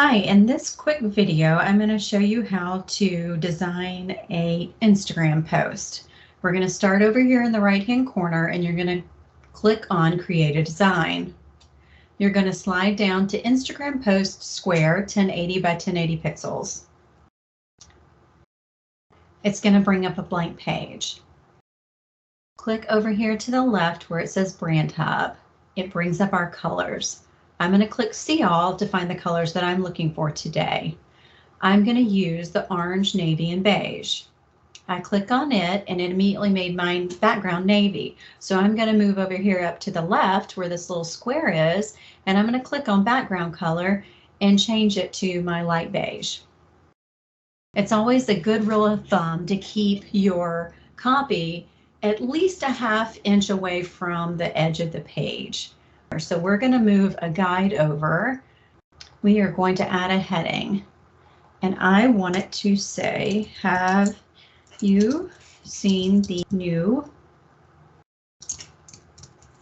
Hi, in this quick video, I'm going to show you how to design an Instagram post. We're going to start over here in the right-hand corner and you're going to click on Create a Design. You're going to slide down to Instagram Post Square 1080 by 1080 pixels. It's going to bring up a blank page. Click over here to the left where it says Brand Hub. It brings up our colors. I'm going to click See All to find the colors that I'm looking for today. I'm going to use the orange, navy, and beige. I click on it and it immediately made my background navy. So I'm going to move over here up to the left where this little square is, and I'm going to click on background color and change it to my light beige. It's always a good rule of thumb to keep your copy at least a ½ inch away from the edge of the page. So we're going to move a guide over. We are going to add a heading, and I want it to say, have you seen the new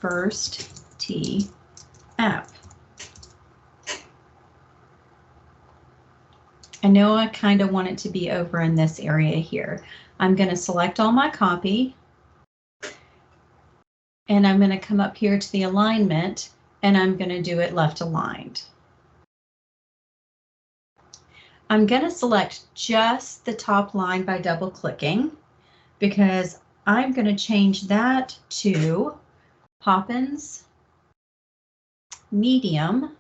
First Tee app? I know I kind of want it to be over in this area here. I'm going to select all my copy. And I'm going to come up here to the alignment and I'm going to do it left aligned. I'm going to select just the top line by double clicking because I'm going to change that to Poppins Medium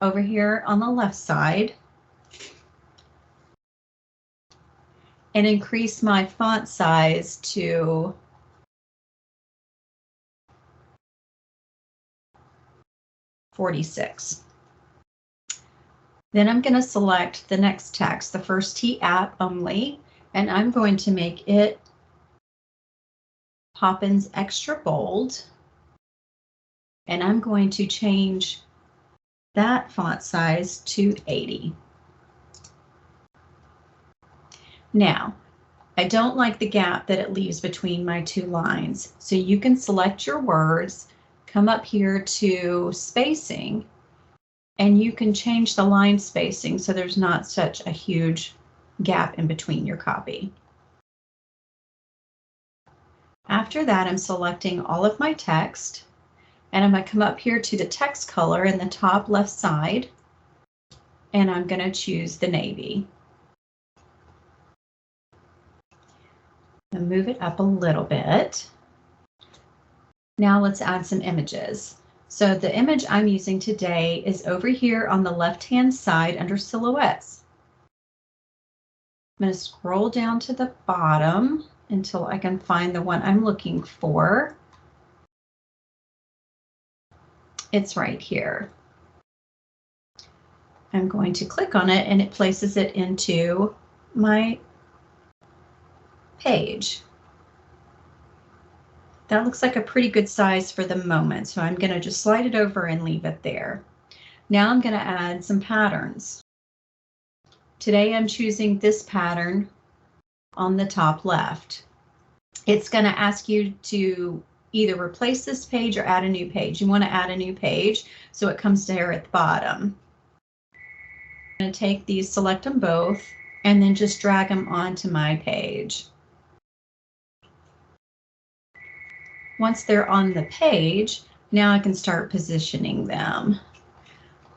over here on the left side and increase my font size to 46. Then I'm going to select the next text, the First Tee app only, and I'm going to make it Poppins extra bold. And I'm going to change that font size to 80. Now, I don't like the gap that it leaves between my two lines. So you can select your words, come up here to spacing, and you can change the line spacing so there's not such a huge gap in between your copy. After that, I'm selecting all of my text, and I'm going to come up here to the text color in the top left side, and I'm going to choose the navy. And move it up a little bit. Now let's add some images. So the image I'm using today is over here on the left-hand side under silhouettes. I'm going to scroll down to the bottom until I can find the one I'm looking for. It's right here. I'm going to click on it and it places it into my page. That looks like a pretty good size for the moment, so I'm going to just slide it over and leave it there. Now I'm going to add some patterns. Today I'm choosing this pattern on the top left. It's going to ask you to either replace this page or add a new page. You want to add a new page, so it comes there at the bottom. I'm going to take these, select them both, and then just drag them onto my page. Once they're on the page, now I can start positioning them.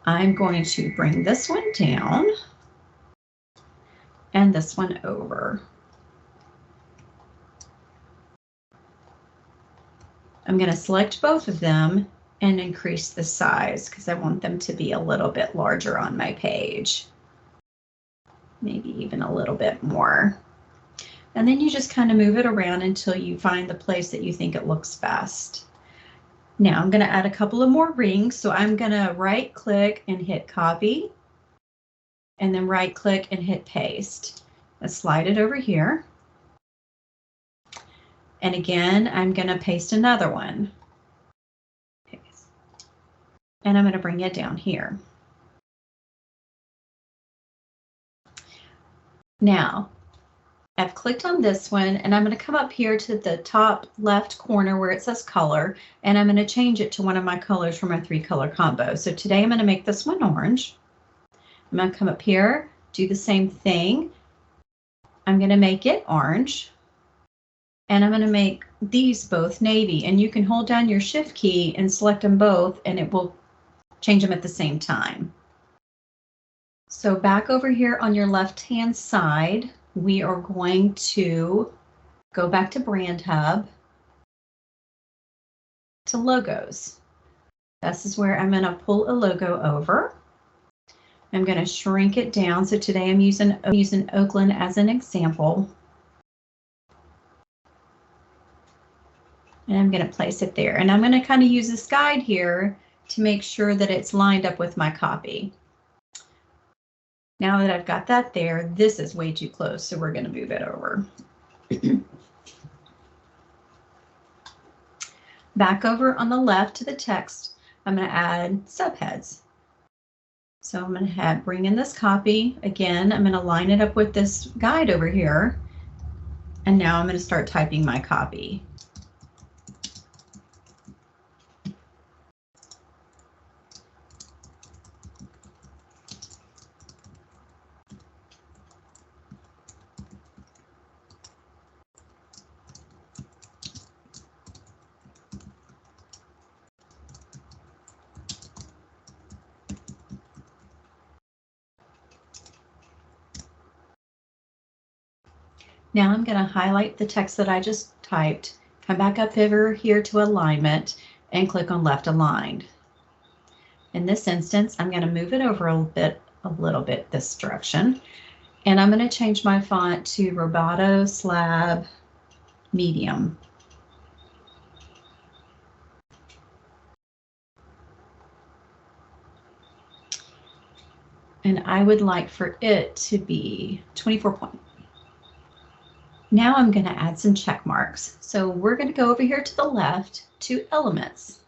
I'm going to bring this one down and this one over. I'm going to select both of them and increase the size because I want them to be a little bit larger on my page. Maybe even a little bit more. And then you just kind of move it around until you find the place that you think it looks best. Now I'm going to add a couple of more rings. So I'm going to right click and hit copy and then right click and hit paste. Let's slide it over here. And again, I'm going to paste another one. Paste. And I'm going to bring it down here. Now, I've clicked on this one and I'm going to come up here to the top left corner where it says color, and I'm going to change it to one of my colors from my 3-color combo. So today I'm going to make this one orange. I'm going to come up here, do the same thing. I'm going to make it orange, and I'm going to make these both navy, and you can hold down your shift key and select them both and it will change them at the same time. So back over here on your left-hand side, we are going to go back to Brand Hub to logos. This is where I'm going to pull a logo over. I'm going to shrink it down. So today I'm using Oakland as an example. And I'm going to place it there. And I'm going to kind of use this guide here to make sure that it's lined up with my copy. Now that I've got that there, this is way too close, so we're going to move it over. Back over on the left to the text, I'm going to add subheads. So I'm going to bring in this copy. Again, I'm going to line it up with this guide over here. And now I'm going to start typing my copy. Now I'm going to highlight the text that I just typed, come back up over here to alignment, and click on left aligned. In this instance, I'm going to move it over a little bit this direction, and I'm going to change my font to Roboto Slab Medium. And I would like for it to be 24 point. Now I'm going to add some check marks. So we're going to go over here to the left to elements.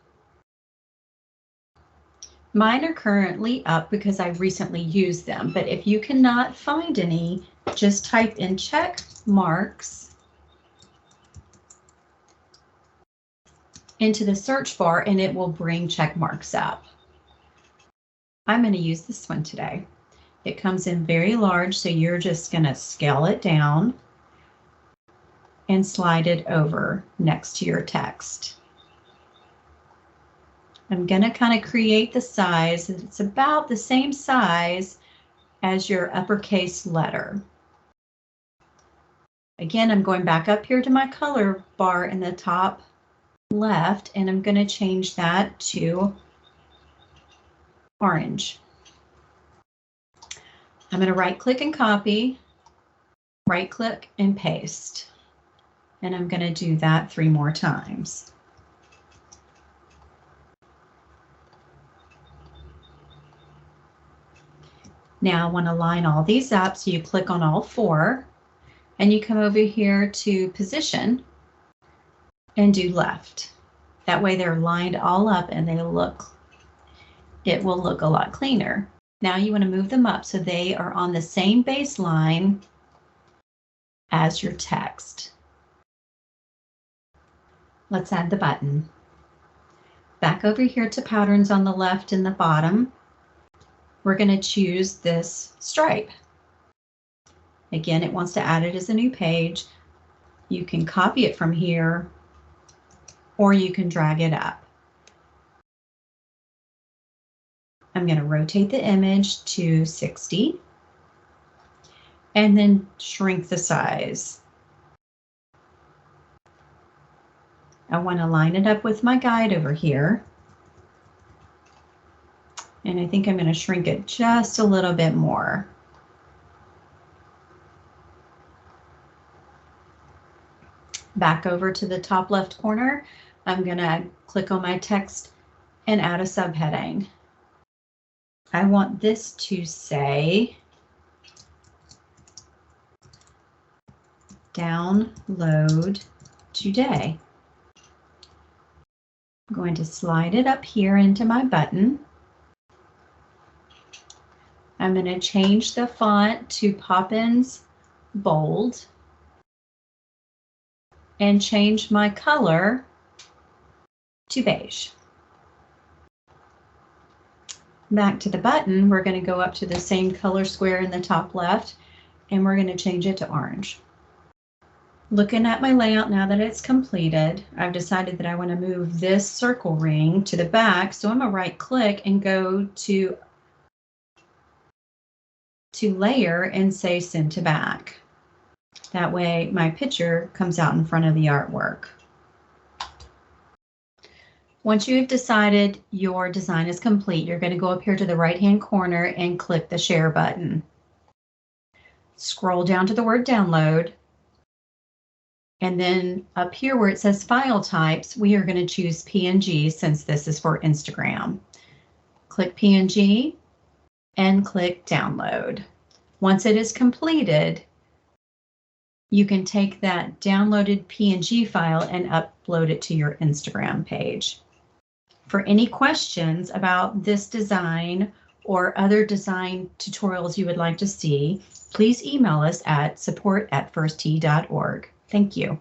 Mine are currently up because I recently used them, but if you cannot find any, just type in check marks into the search bar and it will bring check marks up. I'm going to use this one today. It comes in very large, so you're just going to scale it down and slide it over next to your text. I'm going to kind of create the size. It's about the same size as your uppercase letter. Again, I'm going back up here to my color bar in the top left, and I'm going to change that to orange. I'm going to right-click and copy, right-click and paste. And I'm going to do that 3 more times. Now I want to line all these up, so you click on all 4 and you come over here to position and do left. That way they're lined all up and it will look a lot cleaner. Now you want to move them up so they are on the same baseline as your text. Let's add the button. Back over here to patterns on the left and the bottom, we're going to choose this stripe. Again, it wants to add it as a new page. You can copy it from here, or you can drag it up. I'm going to rotate the image to 60 and then shrink the size. I want to line it up with my guide over here. And I think I'm going to shrink it just a little bit more. Back over to the top left corner, I'm going to click on my text and add a subheading. I want this to say download today. I'm going to slide it up here into my button. I'm going to change the font to Poppins Bold. and change my color to beige. Back to the button, we're going to go up to the same color square in the top left, and we're going to change it to orange. Looking at my layout now that it's completed, I've decided that I want to move this circle ring to the back, so I'm going to right click and go to layer and say send to back. That way my picture comes out in front of the artwork. Once you've decided your design is complete, you're going to go up here to the right-hand corner and click the share button. Scroll down to the word download. And then up here where it says file types, we are going to choose PNG since this is for Instagram. Click PNG and click download. Once it is completed, you can take that downloaded PNG file and upload it to your Instagram page. For any questions about this design or other design tutorials you would like to see, please email us at support@firsttee.org. Thank you.